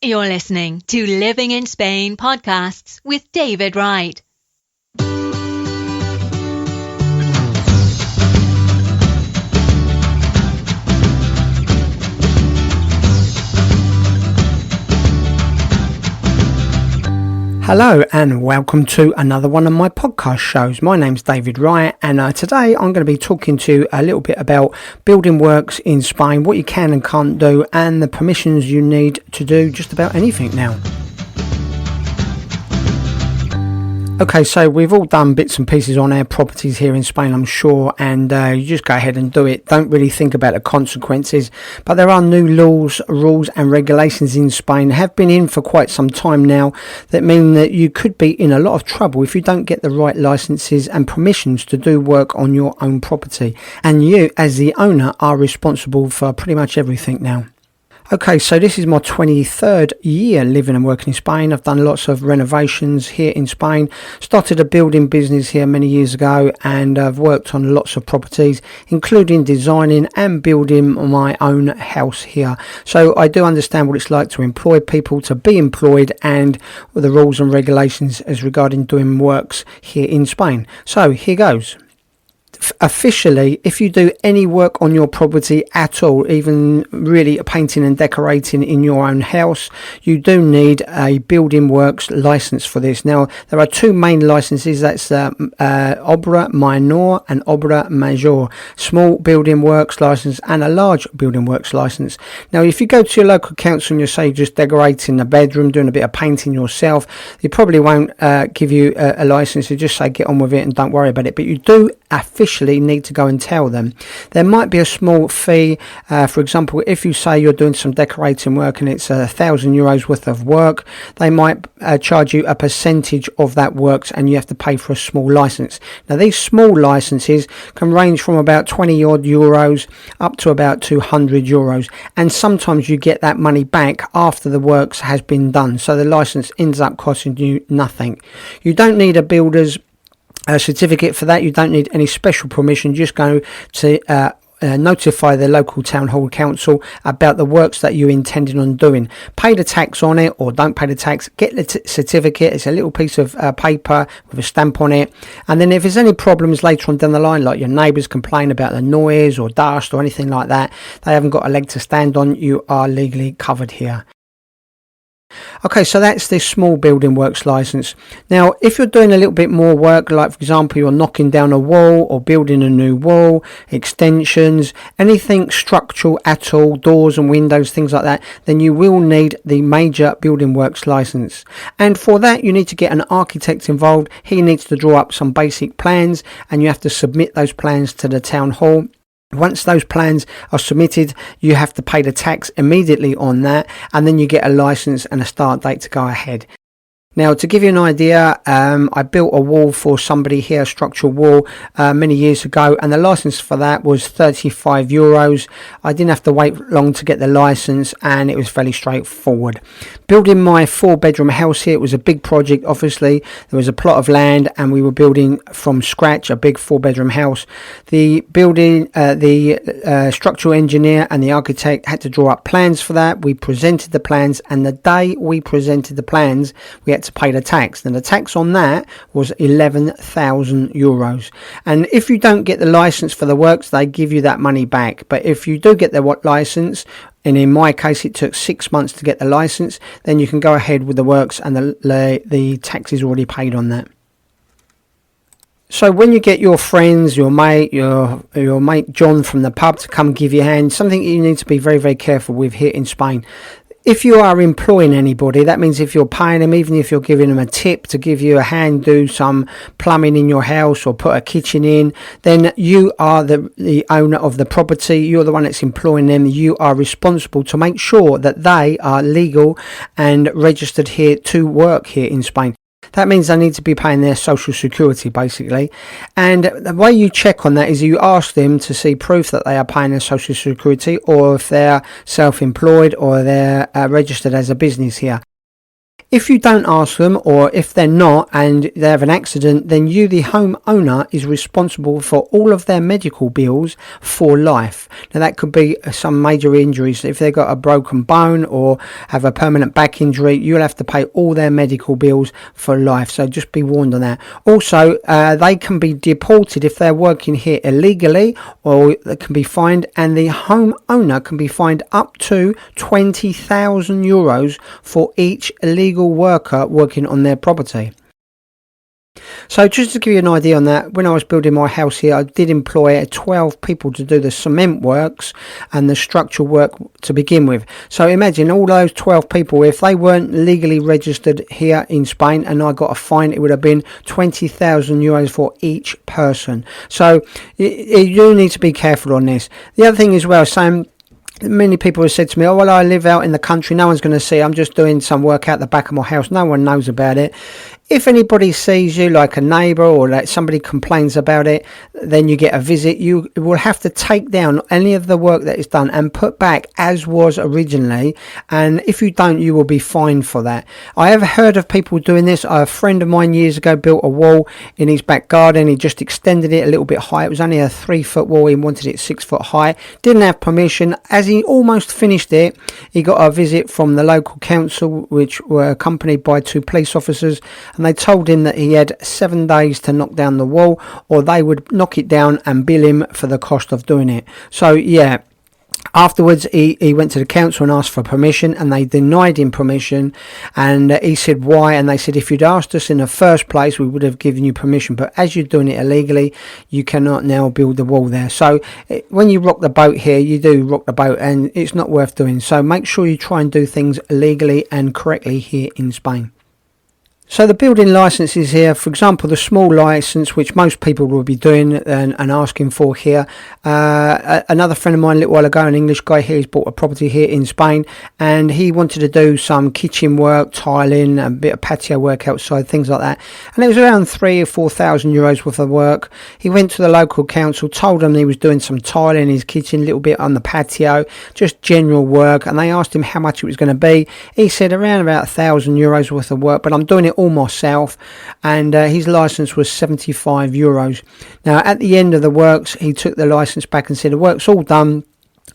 You're listening to Living in Spain podcasts with David Wright. Hello and welcome to another one of my podcast shows. My name's David Wright and today I'm going to be talking to you a little bit about building works in Spain, what you can and can't do and the permissions you need to do just about anything now. Okay, so we've all done bits and pieces on our properties here in Spain, I'm sure, and you just go ahead and do it. Don't really think about the consequences. But there are new laws, rules and regulations in Spain, have been in for quite some time now, that mean that you could be in a lot of trouble if you don't get the right licenses and permissions to do work on your own property. And you, as the owner, are responsible for pretty much everything now. Okay, so this is my 23rd year living and working in Spain. I've done lots of renovations here in Spain, started a building business here many years ago, and I've worked on lots of properties, including designing and building my own house here. So I do understand what it's like to employ people, to be employed, and the rules and regulations as regarding doing works here in Spain. So here goes. Officially, if you do any work on your property at all, even really painting and decorating in your own house, you do need a building works license for this. Now, there are two main licenses, that's Obra Menor and Obra Major, small building works license and a large building works license. Now, if you go to your local council and you say just decorating the bedroom, doing a bit of painting yourself, they probably won't give you a license. They just say get on with it and don't worry about it. But you do officially need to go and tell them. There might be a small fee. For example, if you say you're doing some decorating work and it's €1,000 worth of work, they might charge you a percentage of that works and you have to pay for a small license. Now, these small licenses can range from about 20 odd euros up to about €200, and sometimes you get that money back after the works has been done, so the license ends up costing you nothing. You don't need a builder's certificate for that. You don't need any special permission. Just go to notify the local town hall council about the works that you're intending on doing. Pay the tax on it or don't pay the tax. Get the certificate. It's a little piece of paper with a stamp on it. And then if there's any problems later on down the line, like your neighbours complain about the noise or dust or anything like that, they haven't got a leg to stand on, you are legally covered here. Okay, so that's this small building works license. Now, if you're doing a little bit more work, like for example, you're knocking down a wall or building a new wall, extensions, anything structural at all, doors and windows, things like that, then you will need the major building works license. And for that, you need to get an architect involved. He needs to draw up some basic plans and you have to submit those plans to the town hall. Once those plans are submitted, you have to pay the tax immediately on that, and then you get a license and a start date to go ahead. Now, to give you an idea, I built a wall for somebody here, a structural wall, many years ago, and the license for that was €35. I didn't have to wait long to get the license, and it was fairly straightforward. Building my 4-bedroom house here, it was a big project, obviously. There was a plot of land, and we were building from scratch a big 4-bedroom house. The structural engineer and the architect had to draw up plans for that. We presented the plans, and the day we presented the plans, we had to pay the tax. Now, the tax on that was €11,000. And if you don't get the license for the works, they give you that money back. But if you do get the license, and in my case it took 6 months to get the license, then you can go ahead with the works and the tax is already paid on that. So when you get your friends, your mate John from the pub to come give you a hand, something you need to be very, very careful with here in Spain. If you are employing anybody, that means if you're paying them, even if you're giving them a tip to give you a hand, do some plumbing in your house or put a kitchen in, then you are the owner of the property. You're the one that's employing them. You are responsible to make sure that they are legal and registered here to work here in Spain. That means they need to be paying their social security, basically. And the way you check on that is you ask them to see proof that they are paying their social security, or if they're self-employed or they're registered as a business here. If you don't ask them, or if they're not and they have an accident, then you, the homeowner, is responsible for all of their medical bills for life. Now that could be some major injuries. If they've got a broken bone or have a permanent back injury, you'll have to pay all their medical bills for life. So just be warned on that. Also, they can be deported if they're working here illegally, or they can be fined, and the homeowner can be fined up to €20,000 for each illegal worker working on their property. So just to give you an idea on that, when I was building my house here, I did employ 12 people to do the cement works and the structural work to begin with. So imagine all those 12 people, if they weren't legally registered here in Spain and I got a fine, it would have been €20,000 for each person. So you do need to be careful on this. The other thing as well, Sam, many people have said to me, oh, well, I live out in the country, no one's going to see, I'm just doing some work out the back of my house, no one knows about it. If anybody sees you, like a neighbour or like somebody complains about it, then you get a visit. You will have to take down any of the work that is done and put back as was originally. And if you don't, you will be fined for that. I have heard of people doing this. A friend of mine years ago built a wall in his back garden. He just extended it a little bit high. It was only a 3-foot wall. He wanted it 6 foot high. Didn't have permission. As he almost finished it, he got a visit from the local council, which were accompanied by 2 police officers. And they told him that he had 7 days to knock down the wall, or they would knock it down and bill him for the cost of doing it. So yeah, afterwards he went to the council and asked for permission, and they denied him permission. And he said why, and they said if you'd asked us in the first place we would have given you permission, but as you're doing it illegally you cannot now build the wall there. So when you rock the boat here, you do rock the boat, and it's not worth doing. So make sure you try and do things legally and correctly here in Spain. So the building licenses here, for example, the small license, which most people will be doing and asking for here. Another friend of mine a little while ago, an English guy here, he's bought a property here in Spain, and he wanted to do some kitchen work, tiling, a bit of patio work outside, things like that. And it was around €3,000 or €4,000 worth of work. He went to the local council, told them he was doing some tiling in his kitchen, a little bit on the patio, just general work, and they asked him how much it was going to be. He said around about €1,000 worth of work, but I'm doing it all myself, and his license was €75. Now at the end of the works, he took the license back and said the work's all done,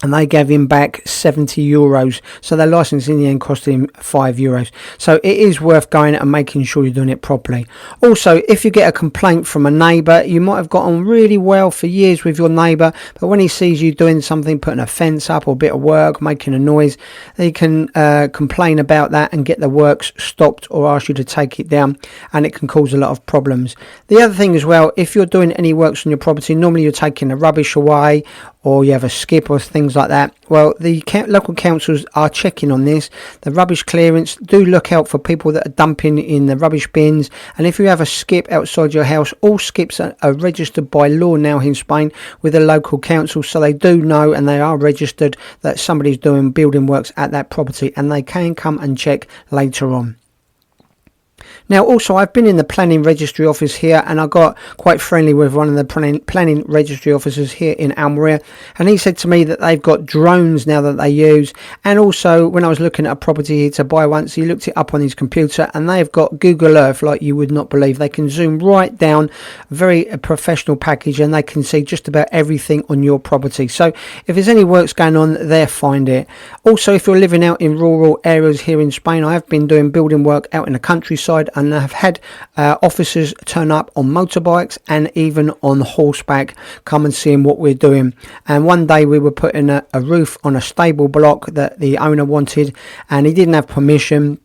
and they gave him back €70. So the license in the end cost him €5. So it is worth going and making sure you're doing it properly. Also, if you get a complaint from a neighbour, you might have got on really well for years with your neighbour, but when he sees you doing something, putting a fence up or a bit of work, making a noise, they can complain about that and get the works stopped or ask you to take it down, and it can cause a lot of problems. The other thing as well, if you're doing any works on your property, normally you're taking the rubbish away, or you have a skip or things like that. Well, the local councils are checking on this. The rubbish clearance, do look out for people that are dumping in the rubbish bins. And if you have a skip outside your house, all skips are registered by law now in Spain with the local council, so they do know and they are registered that somebody's doing building works at that property, and they can come and check later on. Now also, I've been in the planning registry office here, and I got quite friendly with one of the planning registry officers here in Almeria, and he said to me that they've got drones now that they use. And also, when I was looking at a property here to buy once, he looked it up on his computer, and they've got Google Earth like you would not believe. They can zoom right down, very professional package, and they can see just about everything on your property. So if there's any works going on, they'll find it. Also, if you're living out in rural areas here in Spain, I have been doing building work out in the countryside, and I've had officers turn up on motorbikes and even on horseback, come and seeing what we're doing. And one day we were putting a roof on a stable block that the owner wanted, and he didn't have permission.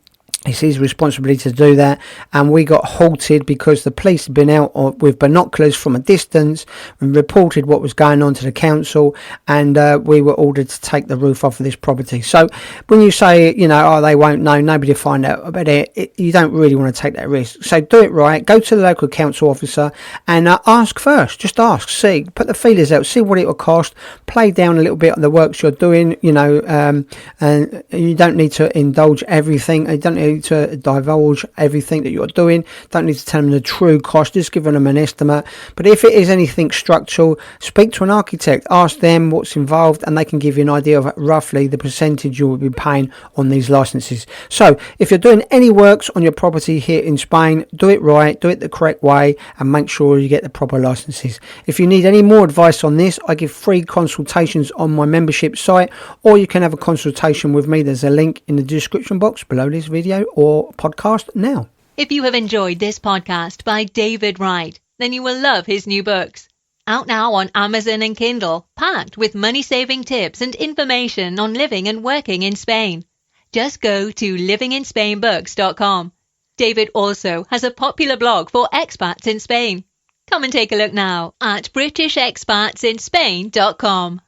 It's his responsibility to do that, and we got halted because the police had been out with binoculars from a distance and reported what was going on to the council, and we were ordered to take the roof off of this property. So when you say, you know, oh, they won't know, nobody will find out about it, you don't really want to take that risk. So do it right, go to the local council officer and ask first. Just ask, see, put the feelers out, see what it will cost, play down a little bit on the works you're doing, you know, and you don't need to indulge everything. You need to divulge everything that you're doing. Don't need to tell them the true cost, just giving them an estimate. But if it is anything structural, speak to an architect, ask them what's involved, and they can give you an idea of roughly the percentage you will be paying on these licenses. So if you're doing any works on your property here in Spain, do it right, do it the correct way, and make sure you get the proper licenses. If you need any more advice on this, I give free consultations on my membership site, or you can have a consultation with me. There's a link in the description box below this video or podcast now. If you have enjoyed this podcast by David Wright, then you will love his new books. Out now on Amazon and Kindle, packed with money-saving tips and information on living and working in Spain. Just go to livinginspainbooks.com. David also has a popular blog for expats in Spain. Come and take a look now at britishexpatsinspain.com.